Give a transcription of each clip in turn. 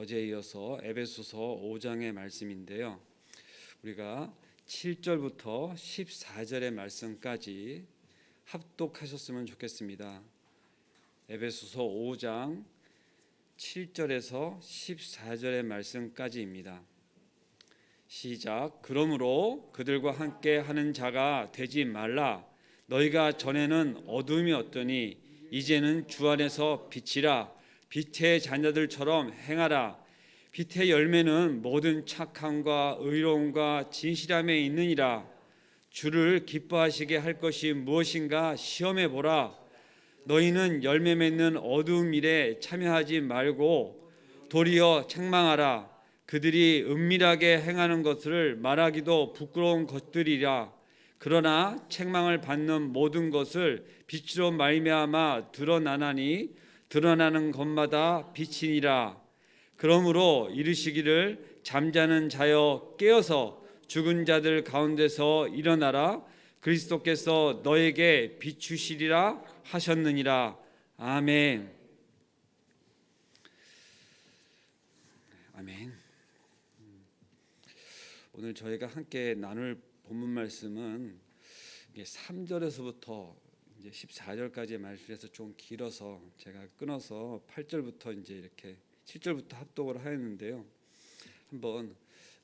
어제에 이어서 에베소서 5장의 말씀인데요. 우리가 7절부터 14절의 말씀까지 합독하셨으면 좋겠습니다. 에베소서 5장 7절에서 14절의 말씀까지입니다. 시작. 그러므로 그들과 함께 하는 자가 되지 말라. 너희가 전에는 어둠이었더니 이제는 주 안에서 빛이라. 빛의 자녀들처럼 행하라. 빛의 열매는 모든 착함과 의로움과 진실함에 있느니라. 주를 기뻐하시게 할 것이 무엇인가 시험해 보라. 너희는 열매 맺는 어두운 일에 참여하지 말고 도리어 책망하라. 그들이 은밀하게 행하는 것을 말하기도 부끄러운 것들이라. 그러나 책망을 받는 모든 것을 빛으로 말미암아 드러나나니 드러나는 것마다 빛이니라. 그러므로 이르시기를 잠자는 자여 깨어서 죽은 자들 가운데서 일어나라. 그리스도께서 너에게 비추시리라 하셨느니라. 아멘. 아멘. 오늘 저희가 함께 나눌 본문 말씀은 3절에서부터 이제 14절까지의 말씀에서 좀 길어서 제가 끊어서 8절부터 이제 이렇게 7절부터 합독을 하였는데요. 한번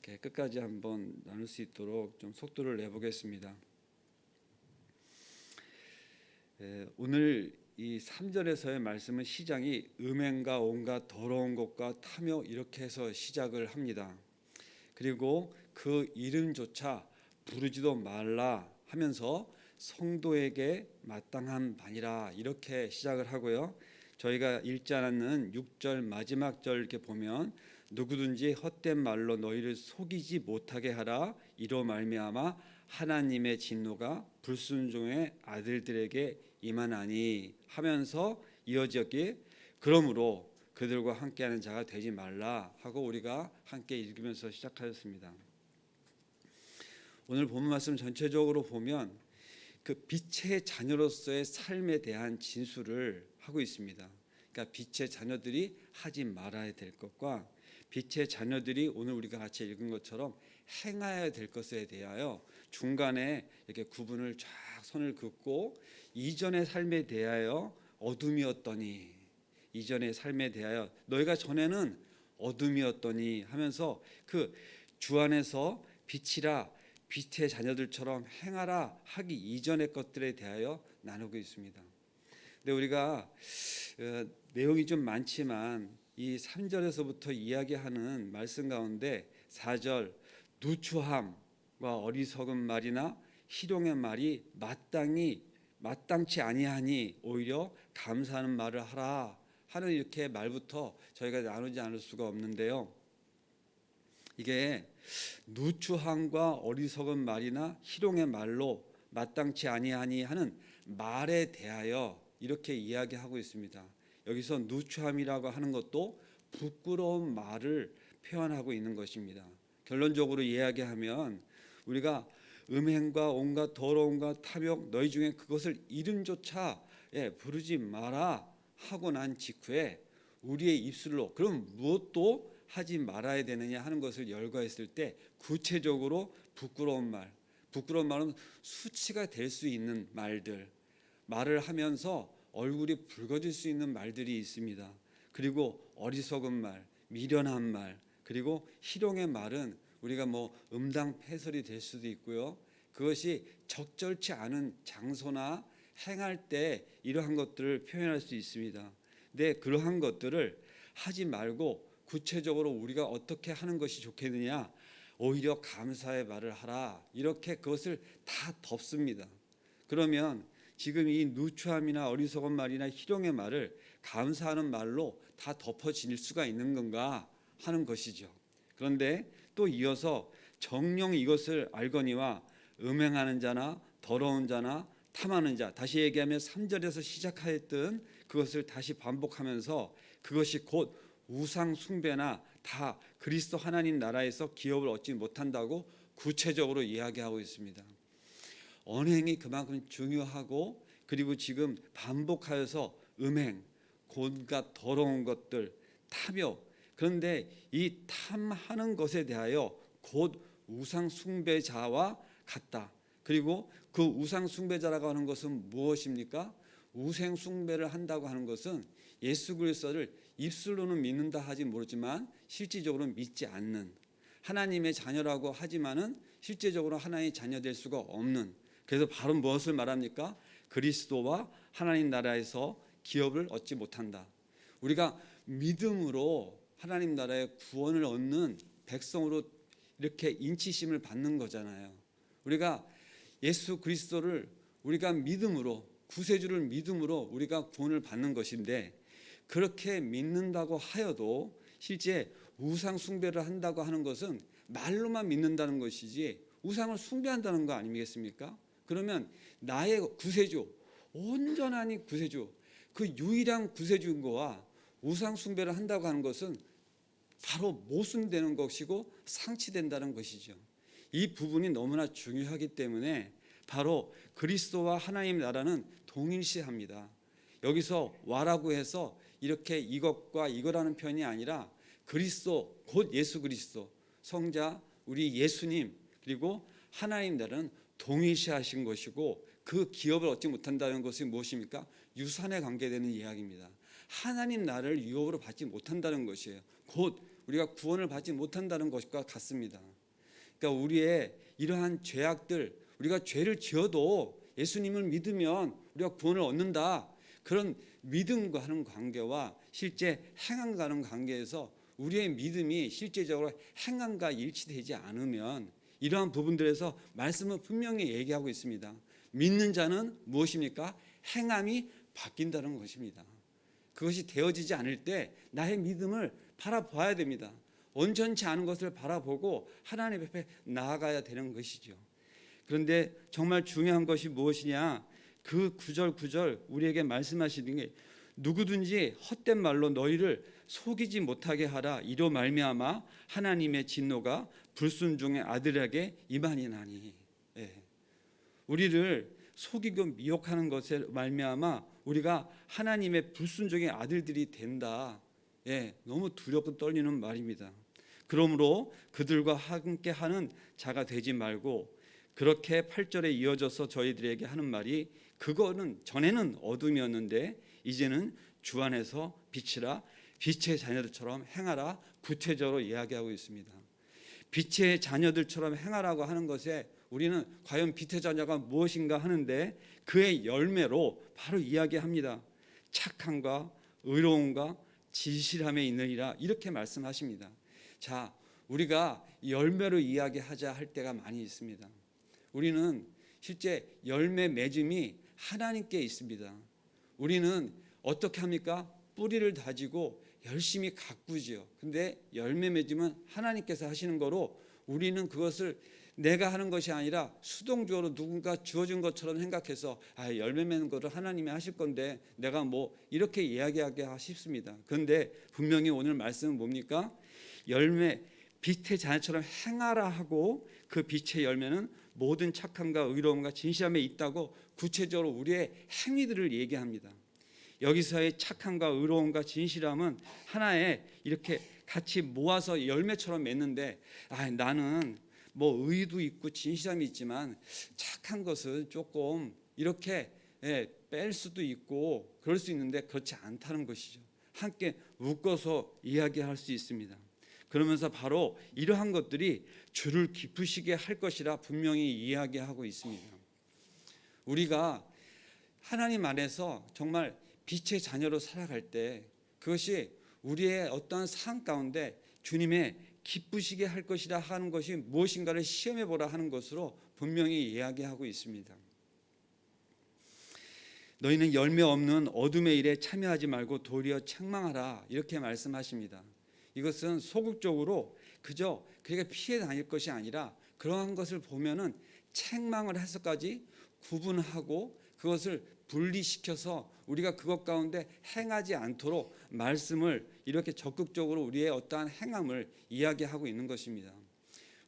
끝까지 한번 나눌 수 있도록 좀 속도를 내보겠습니다. 오늘 이 3절에서의 말씀은 시작이 음행과 온갖 더러운 것과 탐욕 이렇게 해서 시작을 합니다. 그리고 그 이름조차 부르지도 말라 하면서 성도에게 마땅한 바니라 이렇게 시작을 하고요. 저희가 읽지 않았는 6절 마지막 절 이렇게 보면 누구든지 헛된 말로 너희를 속이지 못하게 하라. 이로 말미암아 하나님의 진노가 불순종의 아들들에게 임하나니 하면서 이어지었기에 그러므로 그들과 함께하는 자가 되지 말라 하고 우리가 함께 읽으면서 시작하였습니다. 오늘 본문 말씀 전체적으로 보면 그 빛의 자녀로서의 삶에 대한 진술을 하고 있습니다. 그러니까 빛의 자녀들이 하지 말아야 될 것과 빛의 자녀들이 오늘 우리가 같이 읽은 것처럼 행해야 될 것에 대하여 중간에 이렇게 구분을 쫙 선을 긋고 이전의 삶에 대하여 어둠이었더니 이전의 삶에 대하여 너희가 전에는 어둠이었더니 하면서 그 주 안에서 빛이라 빛의 자녀들처럼 행하라 하기 이전의 것들에 대하여 나누고 있습니다. 근데 우리가 내용이 좀 많지만 이 3절에서부터 이야기하는 말씀 가운데 4절 누추함과 어리석은 말이나 희롱의 말이 마땅치 아니하니 오히려 감사하는 말을 하라 하는 이렇게 말부터 저희가 나누지 않을 수가 없는데요. 이게 누추함과 어리석은 말이나 희롱의 말로 마땅치 아니하니 하는 말에 대하여 이렇게 이야기하고 있습니다. 여기서 누추함이라고 하는 것도 부끄러운 말을 표현하고 있는 것입니다. 결론적으로 이야기하면 우리가 음행과 온갖 더러움과 탐욕 너희 중에 그것을 이름조차 부르지 마라 하고 난 직후에 우리의 입술로 그럼 무엇도 하지 말아야 되느냐 하는 것을 열거했을 때 구체적으로 부끄러운 말은 수치가 될 수 있는 말을 하면서 얼굴이 붉어질 수 있는 말들이 있습니다. 그리고 어리석은 말, 미련한 말, 그리고 희롱의 말은 우리가 음당패설이 될 수도 있고요. 그것이 적절치 않은 장소나 행할 때 이러한 것들을 표현할 수 있습니다. 근데 그러한 것들을 하지 말고 구체적으로 우리가 어떻게 하는 것이 좋겠느냐, 오히려 감사의 말을 하라 이렇게 그것을 다 덮습니다. 그러면 지금 이 누추함이나 어리석은 말이나 희롱의 말을 감사하는 말로 다 덮어질 수가 있는 건가 하는 것이죠. 그런데 또 이어서 정녕 이것을 알거니와 음행하는 자나 더러운 자나 탐하는 자, 다시 얘기하면 3절에서 시작하였던 그것을 다시 반복하면서 그것이 곧 우상 숭배나 다 그리스도 하나님 나라에서 기업을 얻지 못한다고 구체적으로 이야기하고 있습니다. 언행이 그만큼 중요하고 그리고 지금 반복하여서 음행, 온갖 더러운 것들, 탐욕 그런데 이 탐하는 것에 대하여 곧 우상 숭배자와 같다. 그리고 그 우상 숭배자라고 하는 것은 무엇입니까? 우상 숭배를 한다고 하는 것은 예수 그리스도를 입술로는 믿는다 하지 모르지만 실질적으로 믿지 않는, 하나님의 자녀라고 하지만은 실제적으로 하나님의 자녀 될 수가 없는, 그래서 바로 무엇을 말합니까? 그리스도와 하나님 나라에서 기업을 얻지 못한다. 우리가 믿음으로 하나님 나라의 구원을 얻는 백성으로 이렇게 인치심을 받는 거잖아요. 우리가 예수 그리스도를 우리가 믿음으로, 구세주를 믿음으로 우리가 구원을 받는 것인데, 그렇게 믿는다고 하여도 실제 우상 숭배를 한다고 하는 것은 말로만 믿는다는 것이지 우상을 숭배한다는 거 아니겠습니까? 그러면 나의 구세주, 온전한 구세주, 그 유일한 구세주인 거와 우상 숭배를 한다고 하는 것은 바로 모순되는 것이고 상치된다는 것이죠. 이 부분이 너무나 중요하기 때문에 바로 그리스도와 하나님 나라는 동일시합니다. 여기서 와라고 해서 이렇게 이것과 이거라는 표현이 아니라 그리스도, 곧 예수 그리스도, 성자 우리 예수님, 그리고 하나님 나라는 동일시하신 것이고, 그 기업을 얻지 못한다는 것이 무엇입니까? 유산에 관계되는 이야기입니다. 하나님 나라를 유업으로 받지 못한다는 것이에요. 곧 우리가 구원을 받지 못한다는 것과 같습니다. 그러니까 우리의 이러한 죄악들, 우리가 죄를 지어도 예수님을 믿으면 우리가 구원을 얻는다, 그런 믿음과 하는 관계와 실제 행함과 하는 관계에서 우리의 믿음이 실제적으로 행함과 일치되지 않으면, 이러한 부분들에서 말씀은 분명히 얘기하고 있습니다. 믿는 자는 무엇입니까? 행함이 바뀐다는 것입니다. 그것이 되어지지 않을 때 나의 믿음을 바라봐야 됩니다. 온전치 않은 것을 바라보고 하나님 앞에 나아가야 되는 것이죠. 그런데 정말 중요한 것이 무엇이냐? 그 구절 우리에게 말씀하시는 게, 누구든지 헛된 말로 너희를 속이지 못하게 하라, 이로 말미암아 하나님의 진노가 불순종의 아들에게 임하니나니. 우리를 속이고 미혹하는 것에 말미암아 우리가 하나님의 불순종의 아들들이 된다. 너무 두렵고 떨리는 말입니다. 그러므로 그들과 함께하는 자가 되지 말고, 그렇게 8절에 이어져서 저희들에게 하는 말이, 그거는 전에는 어둠이었는데 이제는 주 안에서 빛이라, 빛의 자녀들처럼 행하라, 구체적으로 이야기하고 있습니다. 빛의 자녀들처럼 행하라고 하는 것에 우리는 과연 빛의 자녀가 무엇인가 하는데, 그의 열매로 바로 이야기합니다. 착함과 의로움과 진실함에 있느니라, 이렇게 말씀하십니다. 자, 우리가 열매로 이야기하자 할 때가 많이 있습니다. 우리는 실제 열매 맺음이 하나님께 있습니다. 우리는 어떻게 합니까? 뿌리를 다지고 열심히 가꾸지요. 근데 열매 맺음은 하나님께서 하시는 거로, 우리는 그것을 내가 하는 것이 아니라 수동적으로 누군가 주어진 것처럼 생각해서 열매 맺는 것을 하나님이 하실 건데 내가 뭐 이렇게 이야기하게 싶습니다. 그런데 분명히 오늘 말씀은 뭡니까? 열매, 빛의 자녀처럼 행하라 하고, 그 빛의 열매는 모든 착함과 의로움과 진실함에 있다고 구체적으로 우리의 행위들을 얘기합니다. 여기서의 착함과 의로움과 진실함은 하나의 이렇게 같이 모아서 열매처럼 맺는데, 나는 뭐 의도 있고 진실함이 있지만 착한 것은 조금 이렇게 뺄 수도 있고 그럴 수 있는데 그렇지 않다는 것이죠. 함께 묶어서 이야기할 수 있습니다. 그러면서 바로 이러한 것들이 주를 기쁘시게 할 것이라 분명히 이야기하고 있습니다. 우리가 하나님 안에서 정말 빛의 자녀로 살아갈 때, 그것이 우리의 어떠한 삶 가운데 주님의 기쁘시게 할 것이라 하는 것이 무엇인가를 시험해 보라 하는 것으로 분명히 이야기하고 있습니다. 너희는 열매 없는 어둠의 일에 참여하지 말고 도리어 책망하라, 이렇게 말씀하십니다. 이것은 소극적으로 그저 그에게 피해 다닐 것이 아니라, 그러한 것을 보면은 책망을 해서까지 구분하고 그것을 분리시켜서 우리가 그것 가운데 행하지 않도록 말씀을 이렇게 적극적으로 우리의 어떠한 행함을 이야기하고 있는 것입니다.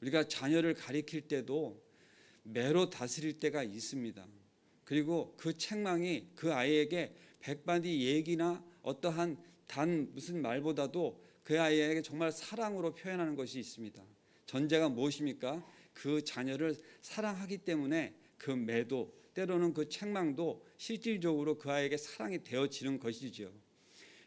우리가 자녀를 가리킬 때도 매로 다스릴 때가 있습니다. 그리고 그 책망이 그 아이에게 백마디 얘기나 어떠한 단 무슨 말보다도 그 아이에게 정말 사랑으로 표현하는 것이 있습니다. 전제가 무엇입니까? 그 자녀를 사랑하기 때문에 그 매도, 때로는 그 책망도 실질적으로 그 아이에게 사랑이 되어지는 것이죠.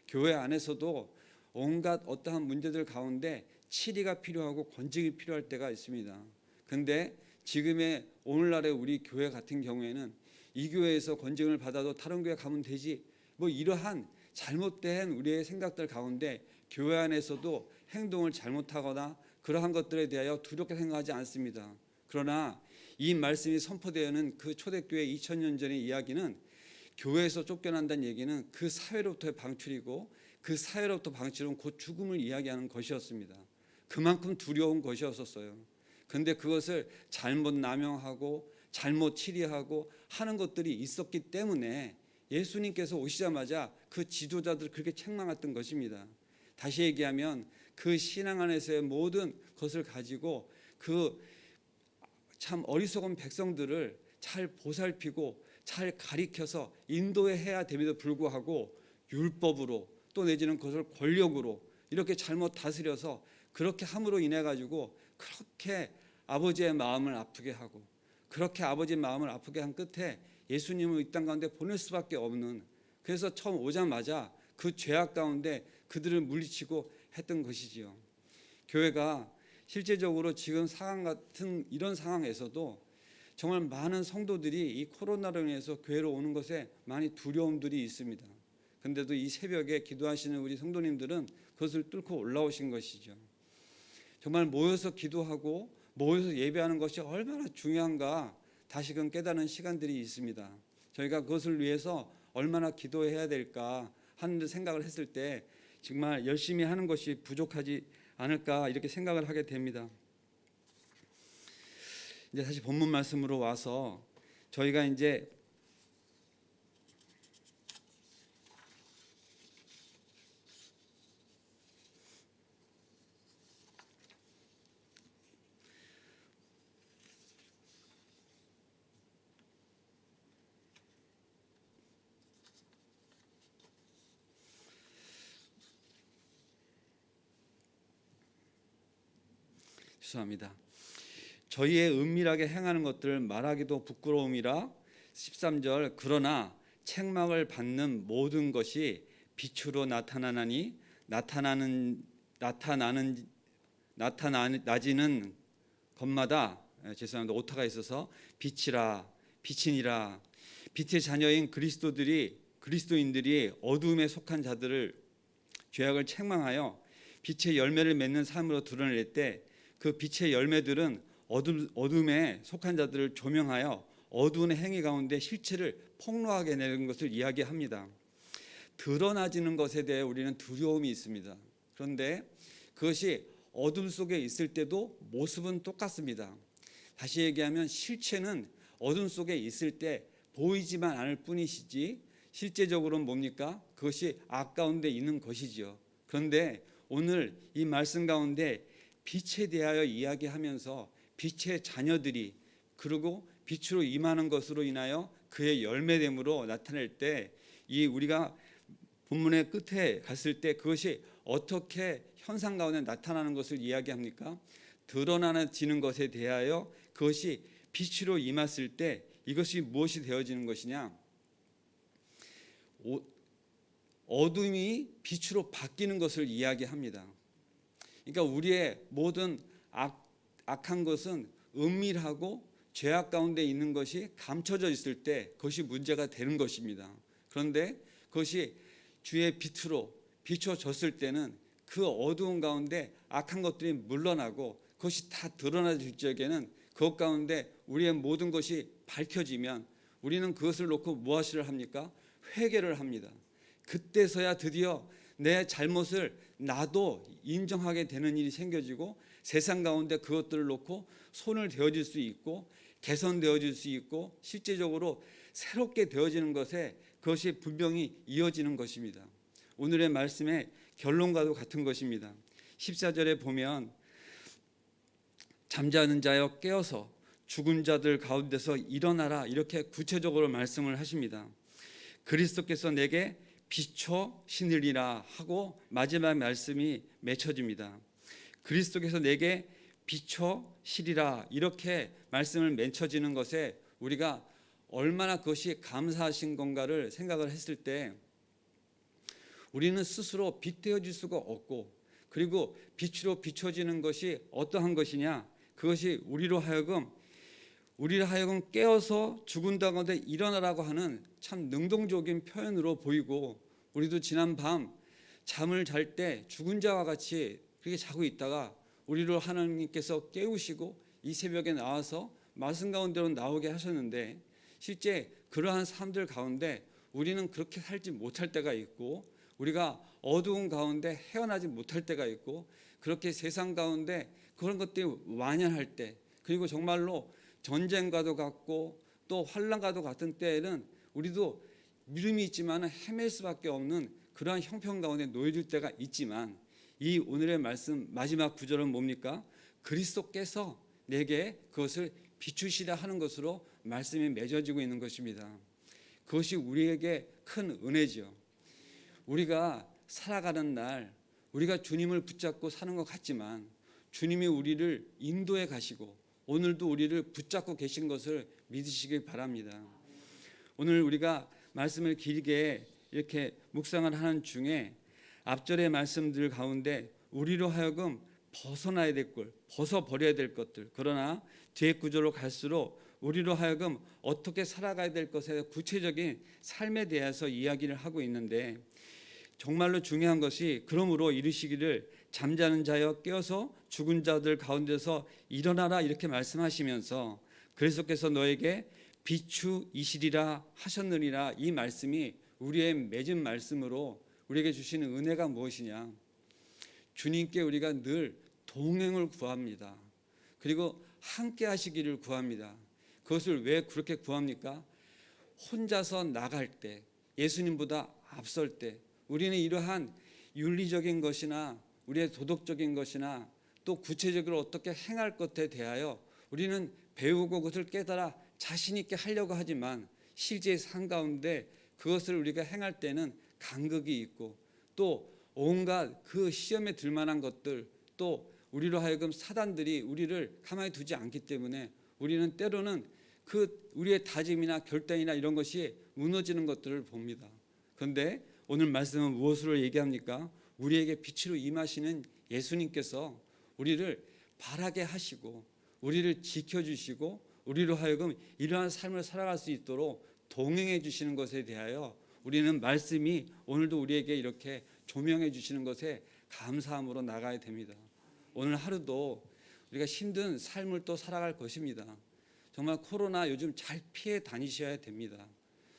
교회 안에서도 온갖 어떠한 문제들 가운데 치리가 필요하고 권징이 필요할 때가 있습니다. 그런데 지금의 오늘날의 우리 교회 같은 경우에는 이 교회에서 권징을 받아도 다른 교회 가면 되지, 뭐 이러한 잘못된 우리의 생각들 가운데 교회 안에서도 행동을 잘못하거나 그러한 것들에 대하여 두렵게 생각하지 않습니다. 그러나 이 말씀이 선포되는 그 초대교회 2000년 전의 이야기는 교회에서 쫓겨난다는 얘기는 그 사회로부터의 방출이고 그 사회로부터 방출은 곧 죽음을 이야기하는 것이었습니다. 그만큼 두려운 것이었었어요. 그런데 그것을 잘못 남용하고 잘못 치리하고 하는 것들이 있었기 때문에 예수님께서 오시자마자 그 지도자들 그렇게 책망했던 것입니다. 다시 얘기하면 그 신앙 안에서의 모든 것을 가지고 그 참 어리석은 백성들을 잘 보살피고 잘 가리켜서 인도해야 됨에도 불구하고 율법으로 또 내지는 그것을 권력으로 이렇게 잘못 다스려서 그렇게 함으로 인해 가지고 그렇게 아버지의 마음을 아프게 하고 그렇게 아버지의 마음을 아프게 한 끝에 예수님을 이 땅 가운데 보낼 수밖에 없는, 그래서 처음 오자마자 그 죄악 가운데 그들을 물리치고 했던 것이지요. 교회가 실제적으로 지금 상황 같은 이런 상황에서도 정말 많은 성도들이 이 코로나로 인해서 교회로 오는 것에 많이 두려움들이 있습니다. 그런데도 이 새벽에 기도하시는 우리 성도님들은 그것을 뚫고 올라오신 것이죠. 정말 모여서 기도하고 모여서 예배하는 것이 얼마나 중요한가 다시금 깨닫는 시간들이 있습니다. 저희가 그것을 위해서 얼마나 기도해야 될까 하는 생각을 했을 때 정말 열심히 하는 것이 부족하지 않을까 이렇게 생각을 하게 됩니다. 이제 다시 본문 말씀으로 와서 저희가 이제 죄송합니다. 저희의 은밀하게 행하는 것들을 말하기도 부끄러움이라 13절 그러나 책망을 받는 모든 것이 빛으로 나타나나니 나타나지는 것마다 죄송합니다. 오타가 있어서 빛이라 빛이니라 빛의 자녀인 그리스도인들이 어둠에 속한 자들을 죄악을 책망하여 빛의 열매를 맺는 삶으로 드러낼 때 그 빛의 열매들은 어둠에 속한 자들을 조명하여 어두운 행위 가운데 실체를 폭로하게 내는 것을 이야기합니다. 드러나지는 것에 대해 우리는 두려움이 있습니다. 그런데 그것이 어둠 속에 있을 때도 모습은 똑같습니다. 다시 얘기하면 실체는 어둠 속에 있을 때 보이지만 않을 뿐이시지 실제적으로는 뭡니까? 그것이 악 가운데 있는 것이지요. 그런데 오늘 이 말씀 가운데 빛에 대하여 이야기하면서 빛의 자녀들이 그리고 빛으로 임하는 것으로 인하여 그의 열매됨으로 나타낼 때 이 우리가 본문의 끝에 갔을 때 그것이 어떻게 현상 가운데 나타나는 것을 이야기합니까? 드러나지는 것에 대하여 그것이 빛으로 임했을 때 이것이 무엇이 되어지는 것이냐? 어둠이 빛으로 바뀌는 것을 이야기합니다. 그러니까 우리의 모든 악한 것은 은밀하고 죄악 가운데 있는 것이 감춰져 있을 때 그것이 문제가 되는 것입니다. 그런데 그것이 주의 빛으로 비춰졌을 때는 그 어두운 가운데 악한 것들이 물러나고 그것이 다 드러나질 적에는 그것 가운데 우리의 모든 것이 밝혀지면 우리는 그것을 놓고 무엇을 합니까? 회개를 합니다. 그때서야 드디어 내 잘못을 나도 인정하게 되는 일이 생겨지고 세상 가운데 그것들을 놓고 손을 대어질 수 있고 개선되어질 수 있고 실제적으로 새롭게 되어지는 것에 그것이 분명히 이어지는 것입니다. 오늘의 말씀의 결론과도 같은 것입니다. 14절에 보면 잠자는 자여 깨어서 죽은 자들 가운데서 일어나라 이렇게 구체적으로 말씀을 하십니다. 그리스도께서 내게 비춰 신으리라 하고 마지막 말씀이 맺혀집니다. 그리스도께서 내게 비춰 시리라 이렇게 말씀을 맺혀지는 것에 우리가 얼마나 그것이 감사하신 건가를 생각을 했을 때 우리는 스스로 빛되어질 수가 없고, 그리고 빛으로 비춰지는 것이 어떠한 것이냐, 그것이 우리로 하여금 깨어서 죽은 가운데 일어나라고 하는 참 능동적인 표현으로 보이고, 우리도 지난 밤 잠을 잘 때 죽은 자와 같이 그렇게 자고 있다가 우리를 하나님께서 깨우시고 이 새벽에 나와서 말씀 가운데로 나오게 하셨는데, 실제 그러한 삶들 가운데 우리는 그렇게 살지 못할 때가 있고, 우리가 어두운 가운데 헤어나지 못할 때가 있고, 그렇게 세상 가운데 그런 것들이 완연할 때, 그리고 정말로 전쟁과도 같고 또 환난과도 같은 때에는 우리도 믿음이 있지만 헤맬 수밖에 없는 그러한 형편 가운데 놓여질 때가 있지만, 이 오늘의 말씀 마지막 구절은 뭡니까? 그리스도께서 내게 그것을 비추시라 하는 것으로 말씀이 맺어지고 있는 것입니다. 그것이 우리에게 큰 은혜지요. 우리가 살아가는 날 우리가 주님을 붙잡고 사는 것 같지만 주님이 우리를 인도해 가시고 오늘도 우리를 붙잡고 계신 것을 믿으시길 바랍니다. 오늘 우리가 말씀을 길게 이렇게 묵상을 하는 중에 앞절의 말씀들 가운데 우리로 하여금 벗어나야 될 것, 벗어버려야 될 것들, 그러나 뒤에 구절로 갈수록 우리로 하여금 어떻게 살아가야 될 것에 구체적인 삶에 대해서 이야기를 하고 있는데, 정말로 중요한 것이 그러므로 이르시기를 잠자는 자여 깨어서 죽은 자들 가운데서 일어나라 이렇게 말씀하시면서 그리스도께서 너에게 비추이시리라 하셨느니라, 이 말씀이 우리의 맺은 말씀으로 우리에게 주시는 은혜가 무엇이냐, 주님께 우리가 늘 동행을 구합니다. 그리고 함께 하시기를 구합니다. 그것을 왜 그렇게 구합니까? 혼자서 나갈 때, 예수님보다 앞설 때 우리는 이러한 윤리적인 것이나 우리의 도덕적인 것이나 또 구체적으로 어떻게 행할 것에 대하여 우리는 배우고 그것을 깨달아 자신 있게 하려고 하지만, 실제 삶 가운데 그것을 우리가 행할 때는 간극이 있고 또 온갖 그 시험에 들 만한 것들, 또 우리로 하여금 사단들이 우리를 가만히 두지 않기 때문에 우리는 때로는 그 우리의 다짐이나 결단이나 이런 것이 무너지는 것들을 봅니다. 그런데 오늘 말씀은 무엇으로 얘기합니까? 우리에게 빛으로 임하시는 예수님께서 우리를 바라게 하시고 우리를 지켜주시고 우리로 하여금 이러한 삶을 살아갈 수 있도록 동행해 주시는 것에 대하여 우리는 말씀이 오늘도 우리에게 이렇게 조명해 주시는 것에 감사함으로 나가야 됩니다. 오늘 하루도 우리가 힘든 삶을 또 살아갈 것입니다. 정말 코로나 요즘 잘 피해 다니셔야 됩니다.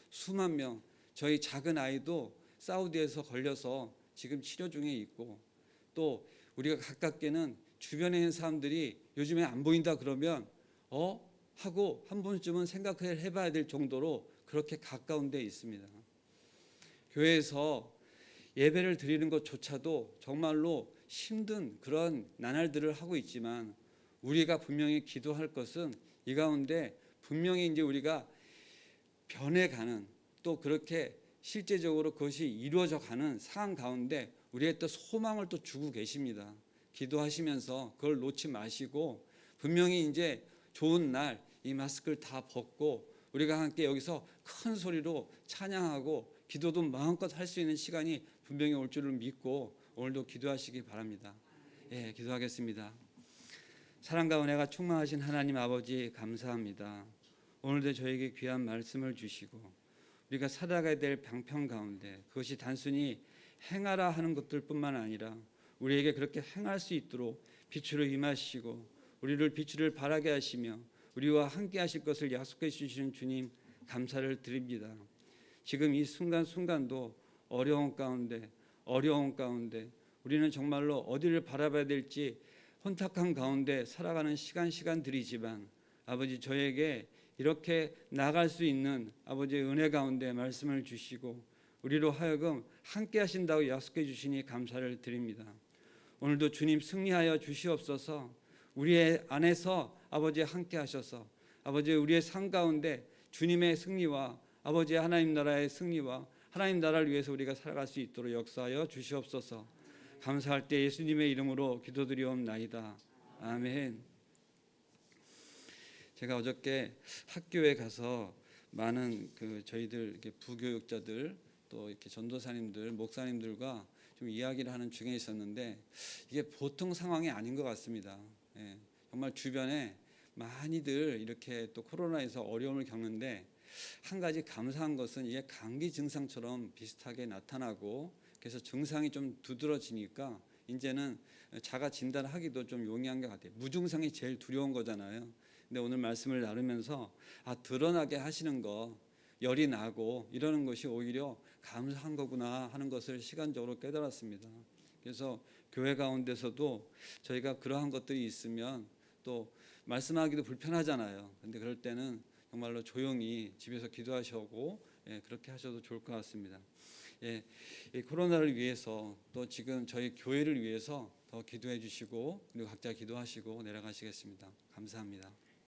수만 명, 저희 작은 아이도 사우디에서 걸려서 지금 치료 중에 있고, 또 우리가 가깝게는 주변에 있는 사람들이 요즘에 안 보인다 그러면 하고 한 번쯤은 생각을 해봐야 될 정도로 그렇게 가까운 데 있습니다. 교회에서 예배를 드리는 것조차도 정말로 힘든 그런 나날들을 하고 있지만, 우리가 분명히 기도할 것은 이 가운데 분명히 이제 우리가 변해가는, 또 그렇게 실제적으로 그것이 이루어져 가는 상황 가운데 우리의 또 소망을 또 주고 계십니다. 기도하시면서 그걸 놓지 마시고 분명히 이제 좋은 날 이 마스크를 다 벗고 우리가 함께 여기서 큰 소리로 찬양하고 기도도 마음껏 할 수 있는 시간이 분명히 올 줄을 믿고 오늘도 기도하시기 바랍니다. 예, 기도하겠습니다. 사랑과 은혜가 충만하신 하나님 아버지, 감사합니다. 오늘도 저에게 귀한 말씀을 주시고 우리가 살아가야 될 방편 가운데 그것이 단순히 행하라 하는 것들뿐만 아니라 우리에게 그렇게 행할 수 있도록 빛으로 임하시고 우리를 빛을 바라게 하시며 우리와 함께 하실 것을 약속해 주시는 주님, 감사를 드립니다. 지금 이 순간순간도 어려운 가운데 우리는 정말로 어디를 바라봐야 될지 혼탁한 가운데 살아가는 시간들이지만, 아버지, 저에게 이렇게 나갈 수 있는 아버지의 은혜 가운데 말씀을 주시고 우리로 하여금 함께 하신다고 약속해 주시니 감사를 드립니다. 오늘도 주님 승리하여 주시옵소서. 우리의 안에서 아버지 함께 하셔서 아버지 우리의 삶 가운데 주님의 승리와 아버지 하나님 나라의 승리와 하나님 나라를 위해서 우리가 살아갈 수 있도록 역사하여 주시옵소서. 감사할 때 예수님의 이름으로 기도드리옵나이다. 아멘. 제가 어저께 학교에 가서 많은 저희들 이렇게 부교육자들 또 이렇게 전도사님들, 목사님들과 좀 이야기를 하는 중에 있었는데 이게 보통 상황이 아닌 것 같습니다. 예, 정말 주변에 많이들 이렇게 또 코로나에서 어려움을 겪는데 한 가지 감사한 것은 이게 감기 증상처럼 비슷하게 나타나고 그래서 증상이 좀 두드러지니까 이제는 자가 진단하기도 좀 용이한 것 같아요. 무증상이 제일 두려운 거잖아요. 근데 오늘 말씀을 나누면서 드러나게 하시는 거, 열이 나고 이러는 것이 오히려 감사한 거구나 하는 것을 시간적으로 깨달았습니다. 그래서 교회 가운데서도 저희가 그러한 것들이 있으면 또 말씀하기도 불편하잖아요. 근데 그럴 때는 정말로 조용히 집에서 기도하시고 그렇게 하셔도 좋을 것 같습니다. 이 코로나를 위해서 또 지금 저희 교회를 위해서 더 기도해 주시고 그리고 각자 기도하시고 내려가시겠습니다. 감사합니다.